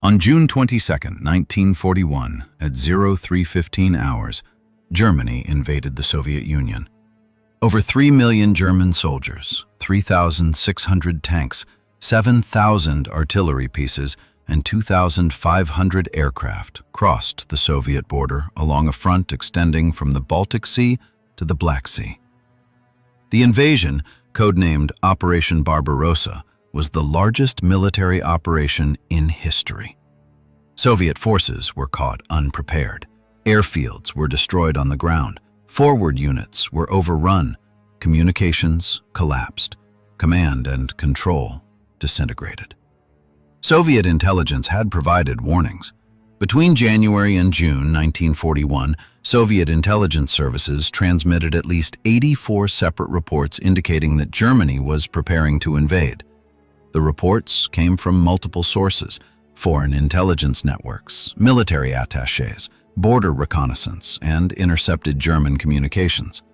On June 22, 1941, at 03:15 hours, Germany invaded the Soviet Union. Over 3 million German soldiers, 3,600 tanks, 7,000 artillery pieces, and 2,500 aircraft crossed the Soviet border along a front extending from the Baltic Sea to the Black Sea. The invasion, codenamed Operation Barbarossa, was the largest military operation in history. Soviet forces were caught unprepared. Airfields were destroyed on the ground. Forward units were overrun. Communications collapsed. Command and control disintegrated. Soviet intelligence had provided warnings. Between January and June 1941, Soviet intelligence services transmitted at least 84 separate reports indicating that Germany was preparing to invade. The reports came from multiple sources: foreign intelligence networks, military attachés, border reconnaissance, and intercepted German communications.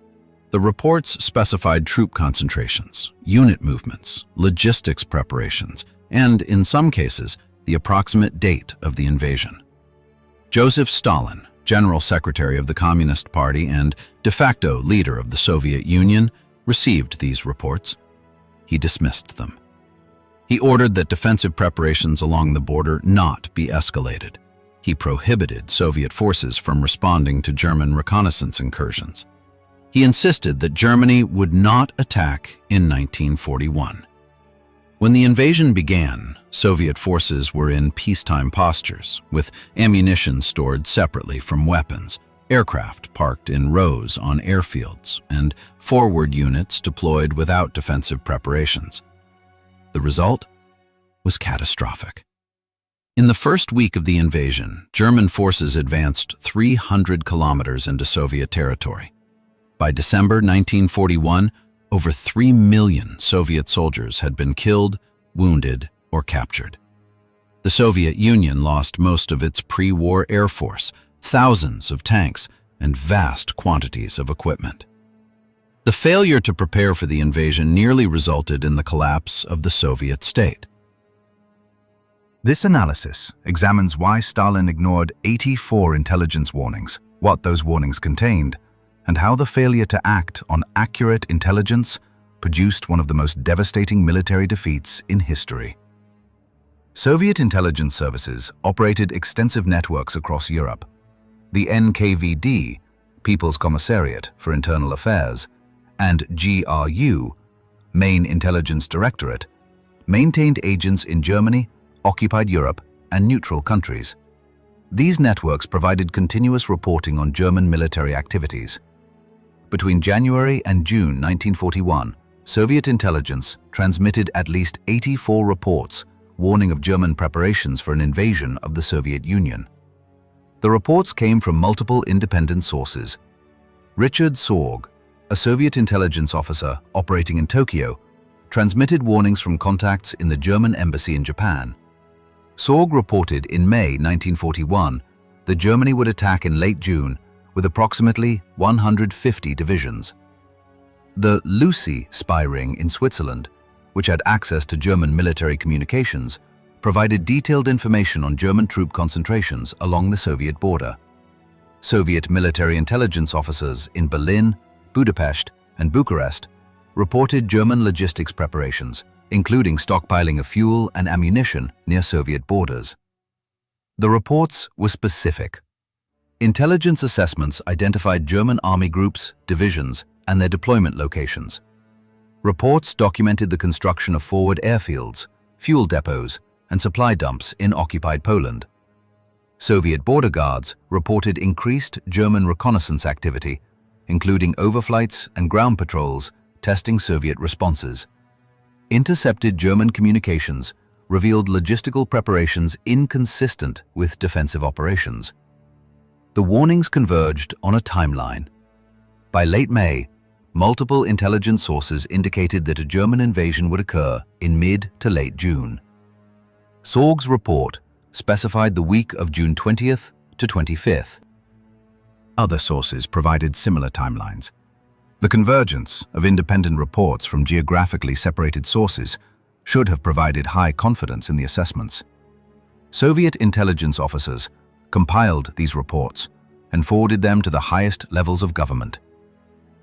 The reports specified troop concentrations, unit movements, logistics preparations, and, in some cases, the approximate date of the invasion. Joseph Stalin, General Secretary of the Communist Party and de facto leader of the Soviet Union, received these reports. He dismissed them. He ordered that defensive preparations along the border not be escalated. He prohibited Soviet forces from responding to German reconnaissance incursions. He insisted that Germany would not attack in 1941. When the invasion began, Soviet forces were in peacetime postures, with ammunition stored separately from weapons, aircraft parked in rows on airfields, and forward units deployed without defensive preparations. The result was catastrophic. In the first week of the invasion, German forces advanced 300 kilometers into Soviet territory. By December 1941, over 3 million Soviet soldiers had been killed, wounded, or captured. The Soviet Union lost most of its pre-war air force, thousands of tanks, and vast quantities of equipment. The failure to prepare for the invasion nearly resulted in the collapse of the Soviet state. This analysis examines why Stalin ignored 84 intelligence warnings, what those warnings contained, and how the failure to act on accurate intelligence produced one of the most devastating military defeats in history. Soviet intelligence services operated extensive networks across Europe. The NKVD, People's Commissariat for Internal Affairs, and GRU, Main Intelligence Directorate, maintained agents in Germany, occupied Europe, and neutral countries. These networks provided continuous reporting on German military activities. Between January and June 1941, Soviet intelligence transmitted at least 84 reports warning of German preparations for an invasion of the Soviet Union. The reports came from multiple independent sources. Richard Sorg, a Soviet intelligence officer operating in Tokyo, transmitted warnings from contacts in the German embassy in Japan. Sorg reported in May 1941 that Germany would attack in late June with approximately 150 divisions. The Lucy spy ring in Switzerland, which had access to German military communications, provided detailed information on German troop concentrations along the Soviet border. Soviet military intelligence officers in Berlin, Budapest, and Bucharest reported German logistics preparations, including stockpiling of fuel and ammunition near Soviet borders. The reports were specific. Intelligence assessments identified German army groups, divisions, and their deployment locations. Reports documented the construction of forward airfields, fuel depots, and supply dumps in occupied Poland. Soviet border guards reported increased German reconnaissance activity, including overflights and ground patrols testing Soviet responses. Intercepted German communications revealed logistical preparations inconsistent with defensive operations. The warnings converged on a timeline. By late May, multiple intelligence sources indicated that a German invasion would occur in mid to late June. Sorg's report specified the week of June 20th to 25th. Other sources provided similar timelines. The convergence of independent reports from geographically separated sources should have provided high confidence in the assessments. Soviet intelligence officers compiled these reports and forwarded them to the highest levels of government.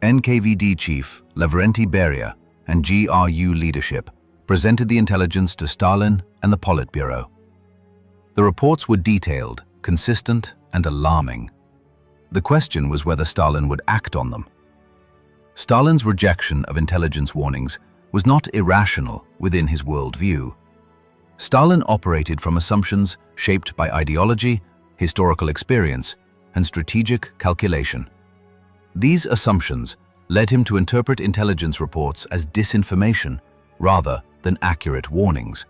NKVD chief Lavrentiy Beria and GRU leadership presented the intelligence to Stalin and the Politburo. The reports were detailed, consistent, and alarming. The question was whether Stalin would act on them. Stalin's rejection of intelligence warnings was not irrational within his worldview. Stalin operated from assumptions shaped by ideology, historical experience, and strategic calculation. These assumptions led him to interpret intelligence reports as disinformation rather than accurate warnings.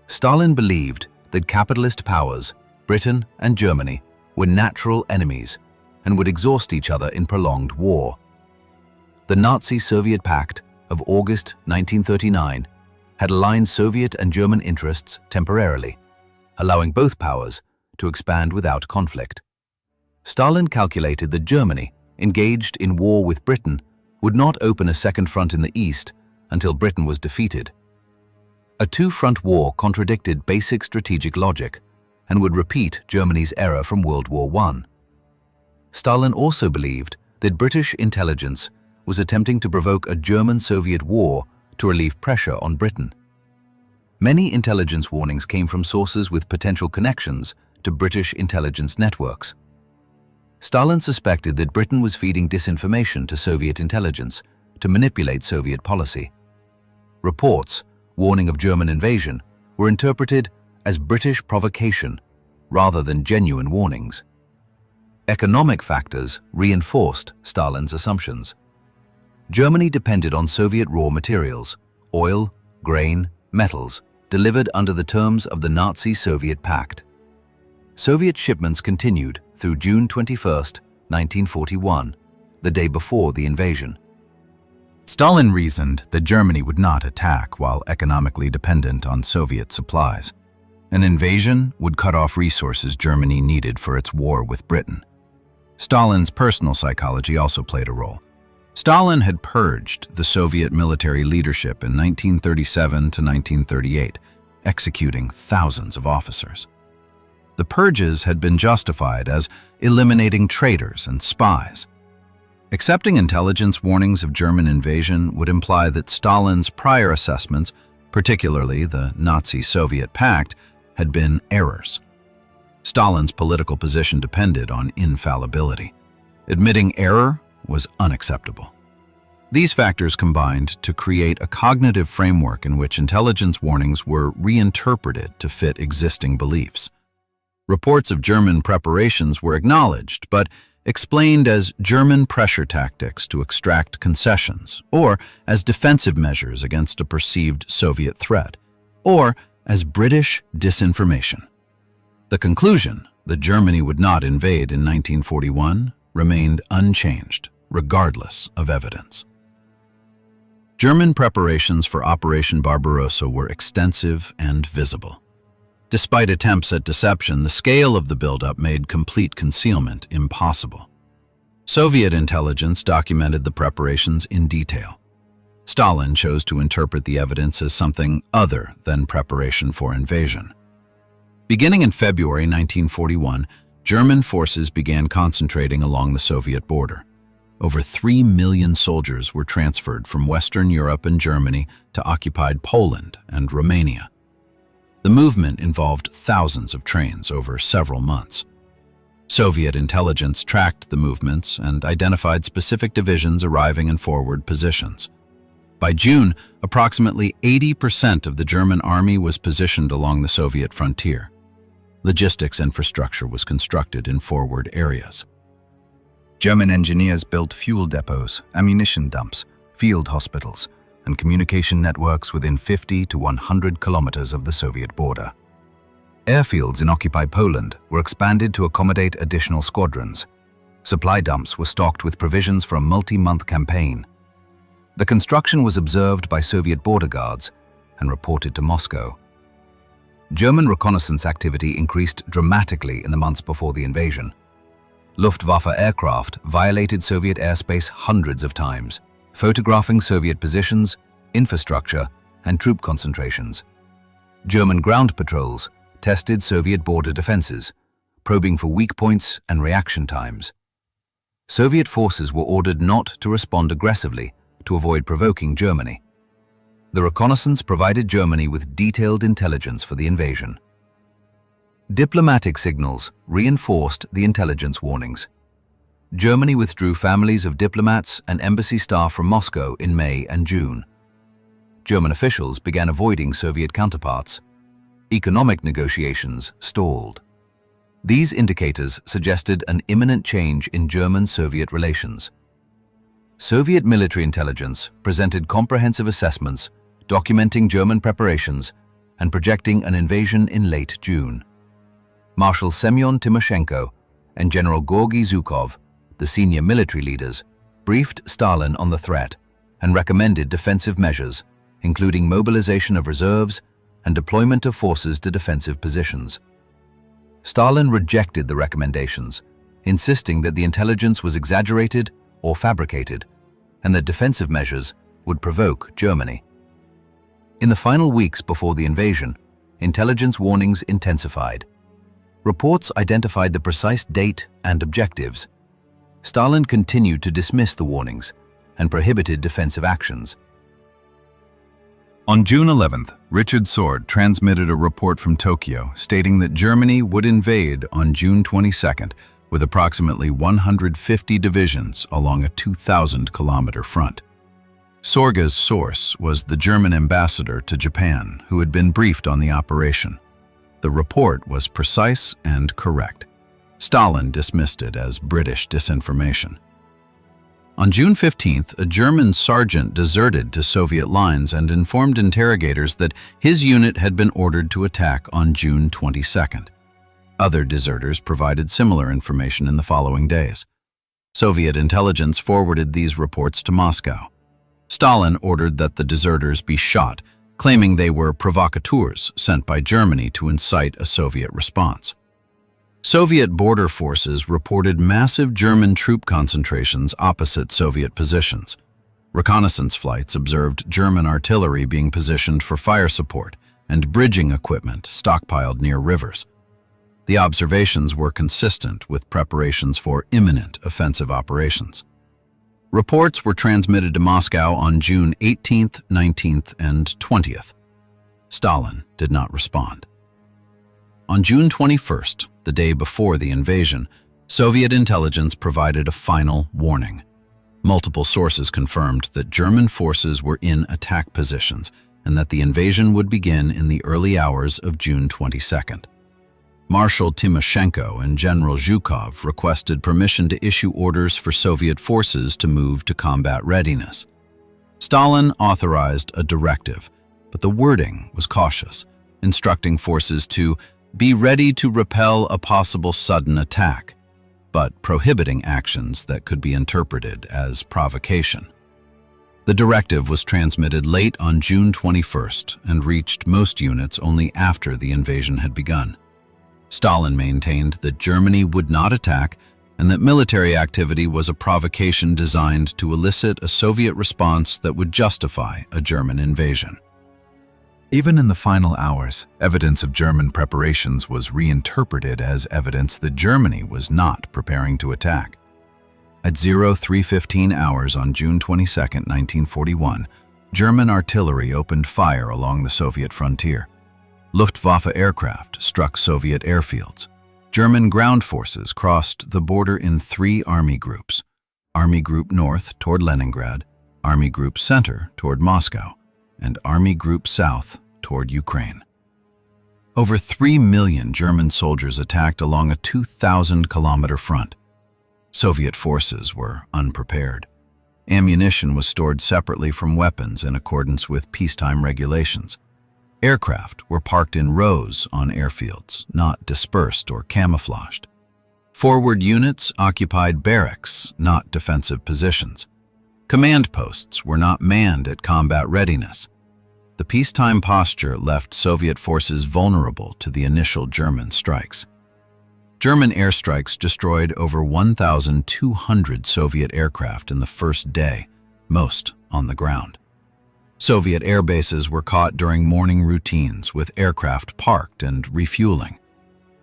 Stalin believed that capitalist powers, Britain and Germany, were natural enemies and would exhaust each other in prolonged war. The Nazi-Soviet Pact of August 1939 had aligned Soviet and German interests temporarily, allowing both powers to expand without conflict. Stalin calculated that Germany, engaged in war with Britain, would not open a second front in the east until Britain was defeated. A two-front war contradicted basic strategic logic and would repeat Germany's error from World War I. Stalin also believed that British intelligence was attempting to provoke a German-Soviet war to relieve pressure on Britain. Many intelligence warnings came from sources with potential connections to British intelligence networks. Stalin suspected that Britain was feeding disinformation to Soviet intelligence to manipulate Soviet policy. Reports warning of German invasion were interpreted as British provocation rather than genuine warnings. Economic factors reinforced Stalin's assumptions. Germany depended on Soviet raw materials, oil, grain, metals, delivered under the terms of the Nazi-Soviet Pact. Soviet shipments continued through June 21, 1941, the day before the invasion. Stalin reasoned that Germany would not attack while economically dependent on Soviet supplies. An invasion would cut off resources Germany needed for its war with Britain. Stalin's personal psychology also played a role. Stalin had purged the Soviet military leadership in 1937 to 1938, executing thousands of officers. The purges had been justified as eliminating traitors and spies. Accepting intelligence warnings of German invasion would imply that Stalin's prior assessments, particularly the Nazi-Soviet Pact, had been errors. Stalin's political position depended on infallibility. Admitting error was unacceptable. These factors combined to create a cognitive framework in which intelligence warnings were reinterpreted to fit existing beliefs. Reports of German preparations were acknowledged, but explained as German pressure tactics to extract concessions, or as defensive measures against a perceived Soviet threat, or as British disinformation. The conclusion that Germany would not invade in 1941 remained unchanged, regardless of evidence. German preparations for Operation Barbarossa were extensive and visible. Despite attempts at deception, the scale of the buildup made complete concealment impossible. Soviet intelligence documented the preparations in detail. Stalin chose to interpret the evidence as something other than preparation for invasion. Beginning in February 1941, German forces began concentrating along the Soviet border. Over 3 million soldiers were transferred from Western Europe and Germany to occupied Poland and Romania. The movement involved thousands of trains over several months. Soviet intelligence tracked the movements and identified specific divisions arriving in forward positions. By June, approximately 80% of the German army was positioned along the Soviet frontier. Logistics infrastructure was constructed in forward areas. German engineers built fuel depots, ammunition dumps, field hospitals, and communication networks within 50 to 100 kilometers of the Soviet border. Airfields in occupied Poland were expanded to accommodate additional squadrons. Supply dumps were stocked with provisions for a multi-month campaign. The construction was observed by Soviet border guards and reported to Moscow. German reconnaissance activity increased dramatically in the months before the invasion. Luftwaffe aircraft violated Soviet airspace hundreds of times, photographing Soviet positions, infrastructure, and troop concentrations. German ground patrols tested Soviet border defenses, probing for weak points and reaction times. Soviet forces were ordered not to respond aggressively to avoid provoking Germany. The reconnaissance provided Germany with detailed intelligence for the invasion. Diplomatic signals reinforced the intelligence warnings. Germany withdrew families of diplomats and embassy staff from Moscow in May and June. German officials began avoiding Soviet counterparts. Economic negotiations stalled. These indicators suggested an imminent change in German-Soviet relations. Soviet military intelligence presented comprehensive assessments documenting German preparations and projecting an invasion in late June. Marshal Semyon Timoshenko and General Georgy Zhukov, the senior military leaders, briefed Stalin on the threat and recommended defensive measures, including mobilization of reserves and deployment of forces to defensive positions. Stalin rejected the recommendations, insisting that the intelligence was exaggerated or fabricated, and that defensive measures would provoke Germany. In the final weeks before the invasion, intelligence warnings intensified. Reports identified the precise date and objectives. Stalin continued to dismiss the warnings and prohibited defensive actions. On June 11th, Richard Sword transmitted a report from Tokyo stating that Germany would invade on June 22nd with approximately 150 divisions along a 2,000-kilometer front. Sorga's source was the German ambassador to Japan, who had been briefed on the operation. The report was precise and correct. Stalin dismissed it as British disinformation. On June 15th, a German sergeant deserted to Soviet lines and informed interrogators that his unit had been ordered to attack on June 22nd. Other deserters provided similar information in the following days. Soviet intelligence forwarded these reports to Moscow. Stalin ordered that the deserters be shot, claiming they were provocateurs sent by Germany to incite a Soviet response. Soviet border forces reported massive German troop concentrations opposite Soviet positions. Reconnaissance flights observed German artillery being positioned for fire support and bridging equipment stockpiled near rivers. The observations were consistent with preparations for imminent offensive operations. Reports were transmitted to Moscow on June 18th, 19th, and 20th. Stalin did not respond. On June 21st, the day before the invasion, Soviet intelligence provided a final warning. Multiple sources confirmed that German forces were in attack positions and that the invasion would begin in the early hours of June 22nd. Marshal Timoshenko and General Zhukov requested permission to issue orders for Soviet forces to move to combat readiness. Stalin authorized a directive, but the wording was cautious, instructing forces to be ready to repel a possible sudden attack, but prohibiting actions that could be interpreted as provocation. The directive was transmitted late on June 21st and reached most units only after the invasion had begun. Stalin maintained that Germany would not attack and that military activity was a provocation designed to elicit a Soviet response that would justify a German invasion. Even in the final hours, evidence of German preparations was reinterpreted as evidence that Germany was not preparing to attack. At 03:15 hours on June 22, 1941, German artillery opened fire along the Soviet frontier. Luftwaffe aircraft struck Soviet airfields. German ground forces crossed the border in 3 army groups: Army Group North toward Leningrad, Army Group Center toward Moscow, and Army Group South toward Ukraine. Over 3 million German soldiers attacked along a 2,000-kilometer front. Soviet forces were unprepared. Ammunition was stored separately from weapons in accordance with peacetime regulations. Aircraft were parked in rows on airfields, not dispersed or camouflaged. Forward units occupied barracks, not defensive positions. Command posts were not manned at combat readiness. The peacetime posture left Soviet forces vulnerable to the initial German strikes. German airstrikes destroyed over 1,200 Soviet aircraft in the first day, most on the ground. Soviet air bases were caught during morning routines with aircraft parked and refueling.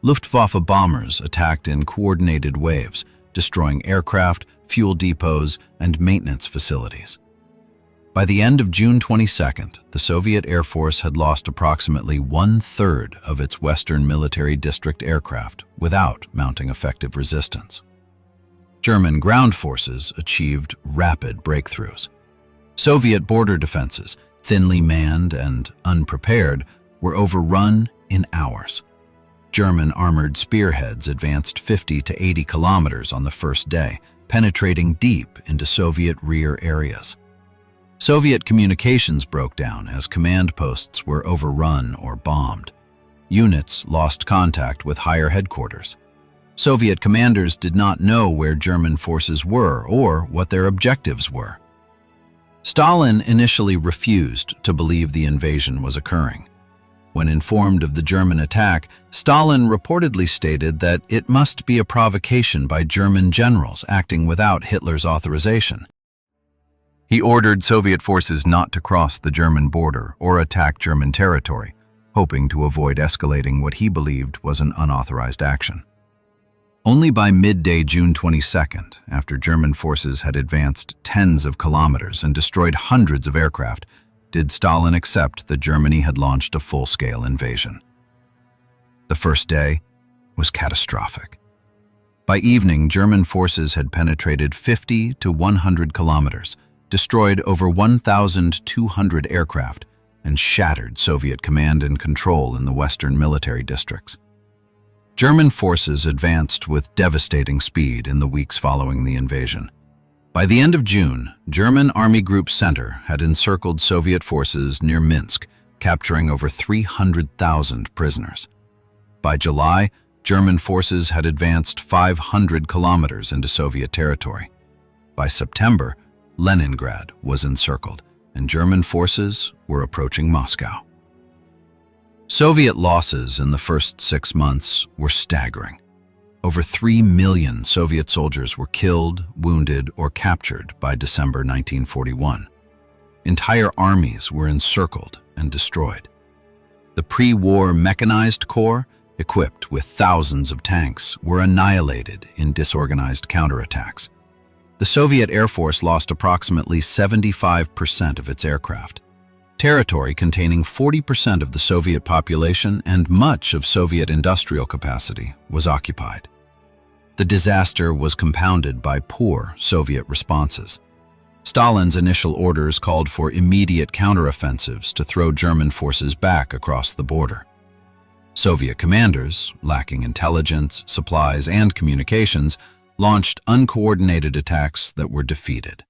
Luftwaffe bombers attacked in coordinated waves, destroying aircraft, fuel depots, and maintenance facilities. By the end of June 22nd, the Soviet Air Force had lost approximately one-third of its Western Military District aircraft without mounting effective resistance. German ground forces achieved rapid breakthroughs. Soviet border defenses, thinly manned and unprepared, were overrun in hours. German armored spearheads advanced 50 to 80 kilometers on the first day, penetrating deep into Soviet rear areas. Soviet communications broke down as command posts were overrun or bombed. Units lost contact with higher headquarters. Soviet commanders did not know where German forces were or what their objectives were. Stalin initially refused to believe the invasion was occurring. When informed of the German attack, Stalin reportedly stated that it must be a provocation by German generals acting without Hitler's authorization. He ordered Soviet forces not to cross the German border or attack German territory, hoping to avoid escalating what he believed was an unauthorized action. Only by midday June 22nd, after German forces had advanced tens of kilometers and destroyed hundreds of aircraft, did Stalin accept that Germany had launched a full-scale invasion. The first day was catastrophic. By evening, German forces had penetrated 50 to 100 kilometers, destroyed over 1,200 aircraft, and shattered Soviet command and control in the Western military districts. German forces advanced with devastating speed in the weeks following the invasion. By the end of June, German Army Group Center had encircled Soviet forces near Minsk, capturing over 300,000 prisoners. By July, German forces had advanced 500 kilometers into Soviet territory. By September, Leningrad was encircled, and German forces were approaching Moscow. Soviet losses in the first 6 months were staggering. Over 3 million Soviet soldiers were killed, wounded, or captured by December 1941. Entire armies were encircled and destroyed. The pre-war mechanized corps, equipped with thousands of tanks, were annihilated in disorganized counterattacks. The Soviet Air Force lost approximately 75% of its aircraft. Territory containing 40% of the Soviet population and much of Soviet industrial capacity was occupied. The disaster was compounded by poor Soviet responses. Stalin's initial orders called for immediate counteroffensives to throw German forces back across the border. Soviet commanders, lacking intelligence, supplies, and communications, launched uncoordinated attacks that were defeated.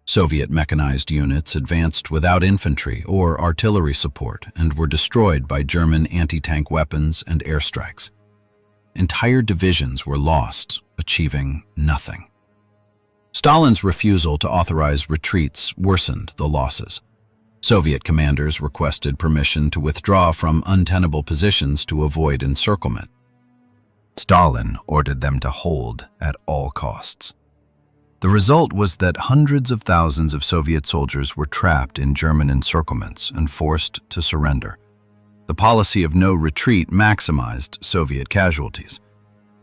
Soviet mechanized units advanced without infantry or artillery support and were destroyed by German anti-tank weapons and airstrikes. Entire divisions were lost, achieving nothing. Stalin's refusal to authorize retreats worsened the losses. Soviet commanders requested permission to withdraw from untenable positions to avoid encirclement. Stalin ordered them to hold at all costs. The result was that hundreds of thousands of Soviet soldiers were trapped in German encirclements and forced to surrender. The policy of no retreat maximized Soviet casualties.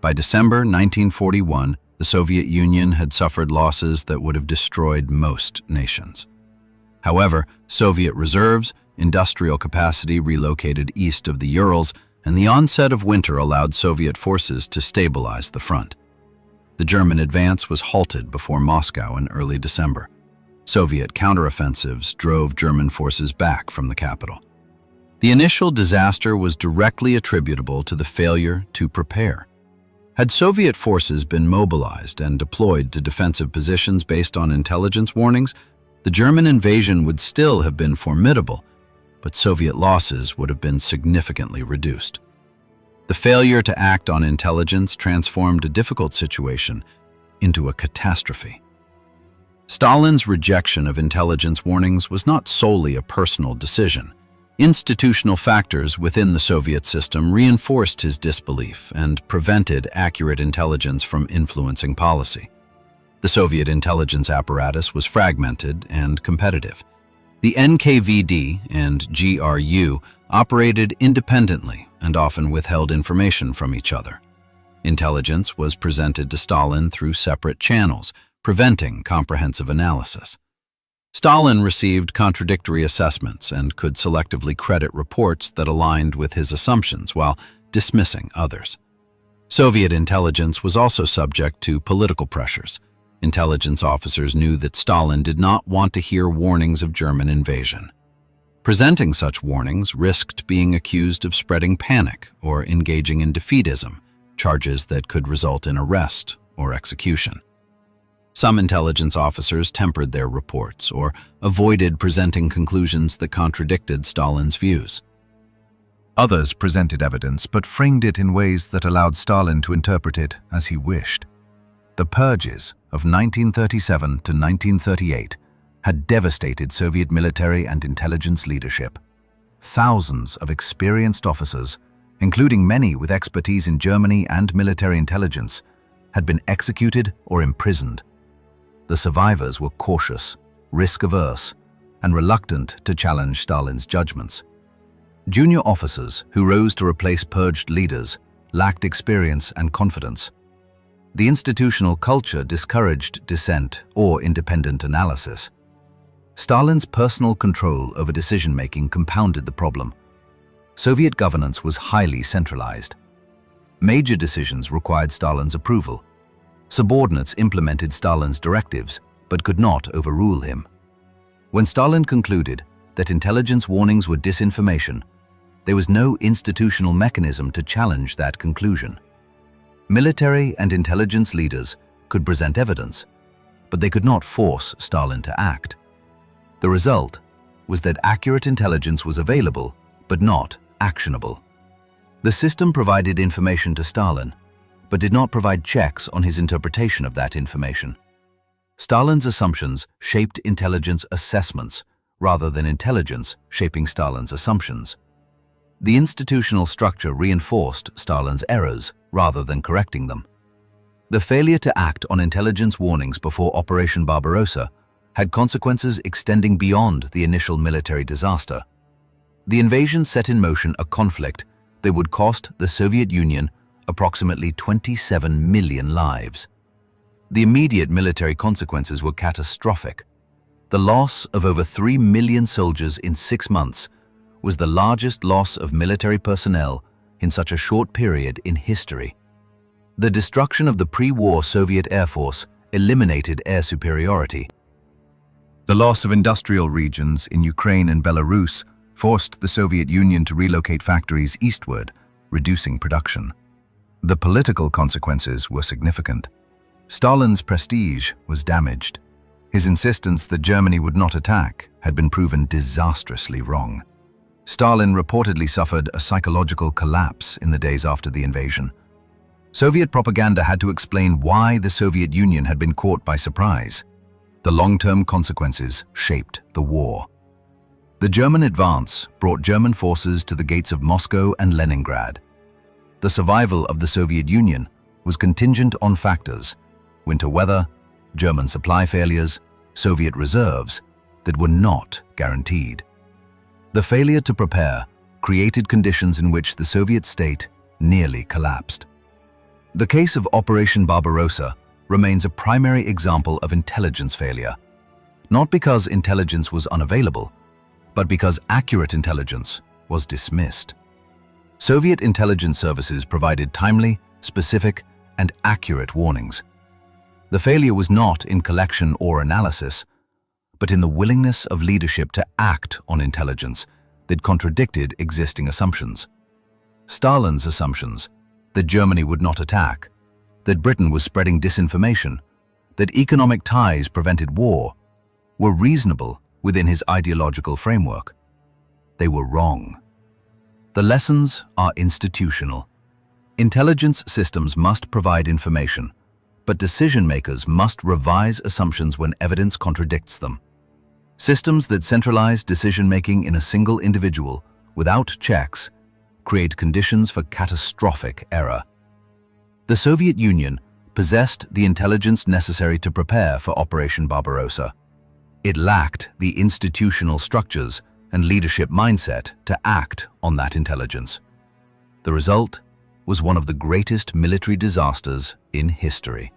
By December 1941, the Soviet Union had suffered losses that would have destroyed most nations. However, Soviet reserves, industrial capacity relocated east of the Urals, and the onset of winter allowed Soviet forces to stabilize the front. The German advance was halted before Moscow in early December. Soviet counteroffensives drove German forces back from the capital. The initial disaster was directly attributable to the failure to prepare. Had Soviet forces been mobilized and deployed to defensive positions based on intelligence warnings, the German invasion would still have been formidable, but Soviet losses would have been significantly reduced. The failure to act on intelligence transformed a difficult situation into a catastrophe. Stalin's rejection of intelligence warnings was not solely a personal decision. Institutional factors within the Soviet system reinforced his disbelief and prevented accurate intelligence from influencing policy. The Soviet intelligence apparatus was fragmented and competitive. The NKVD and GRU operated independently and often withheld information from each other. Intelligence was presented to Stalin through separate channels, preventing comprehensive analysis. Stalin received contradictory assessments and could selectively credit reports that aligned with his assumptions while dismissing others. Soviet intelligence was also subject to political pressures. Intelligence officers knew that Stalin did not want to hear warnings of German invasion. Presenting such warnings risked being accused of spreading panic or engaging in defeatism, charges that could result in arrest or execution. Some intelligence officers tempered their reports or avoided presenting conclusions that contradicted Stalin's views. Others presented evidence but framed it in ways that allowed Stalin to interpret it as he wished. The purges of 1937 to 1938 had devastated Soviet military and intelligence leadership. Thousands of experienced officers, including many with expertise in Germany and military intelligence, had been executed or imprisoned. The survivors were cautious, risk-averse, and reluctant to challenge Stalin's judgments. Junior officers who rose to replace purged leaders lacked experience and confidence. The institutional culture discouraged dissent or independent analysis. Stalin's personal control over decision-making compounded the problem. Soviet governance was highly centralized. Major decisions required Stalin's approval. Subordinates implemented Stalin's directives but could not overrule him. When Stalin concluded that intelligence warnings were disinformation, there was no institutional mechanism to challenge that conclusion. Military and intelligence leaders could present evidence, but they could not force Stalin to act. The result was that accurate intelligence was available, but not actionable. The system provided information to Stalin, but did not provide checks on his interpretation of that information. Stalin's assumptions shaped intelligence assessments rather than intelligence shaping Stalin's assumptions. The institutional structure reinforced Stalin's errors rather than correcting them. The failure to act on intelligence warnings before Operation Barbarossa had consequences extending beyond the initial military disaster. The invasion set in motion a conflict that would cost the Soviet Union approximately 27 million lives. The immediate military consequences were catastrophic. The loss of over 3 million soldiers in 6 months was the largest loss of military personnel in such a short period in history. The destruction of the pre-war Soviet Air Force eliminated air superiority. The loss of industrial regions in Ukraine and Belarus forced the Soviet Union to relocate factories eastward, reducing production. The political consequences were significant. Stalin's prestige was damaged. His insistence that Germany would not attack had been proven disastrously wrong. Stalin reportedly suffered a psychological collapse in the days after the invasion. Soviet propaganda had to explain why the Soviet Union had been caught by surprise. The long-term consequences shaped the war. The German advance brought German forces to the gates of Moscow and Leningrad. The survival of the Soviet Union was contingent on factors: winter weather, German supply failures, Soviet reserves that were not guaranteed. The failure to prepare created conditions in which the Soviet state nearly collapsed. The case of Operation Barbarossa remains a primary example of intelligence failure, not because intelligence was unavailable, but because accurate intelligence was dismissed. Soviet intelligence services provided timely, specific, and accurate warnings. The failure was not in collection or analysis, but in the willingness of leadership to act on intelligence that contradicted existing assumptions. Stalin's assumptions that Germany would not attack, that Britain was spreading disinformation, that economic ties prevented war, were reasonable within his ideological framework. They were wrong. The lessons are institutional. Intelligence systems must provide information, but decision-makers must revise assumptions when evidence contradicts them. Systems that centralize decision-making in a single individual without checks create conditions for catastrophic error. The Soviet Union possessed the intelligence necessary to prepare for Operation Barbarossa. It lacked the institutional structures and leadership mindset to act on that intelligence. The result was one of the greatest military disasters in history.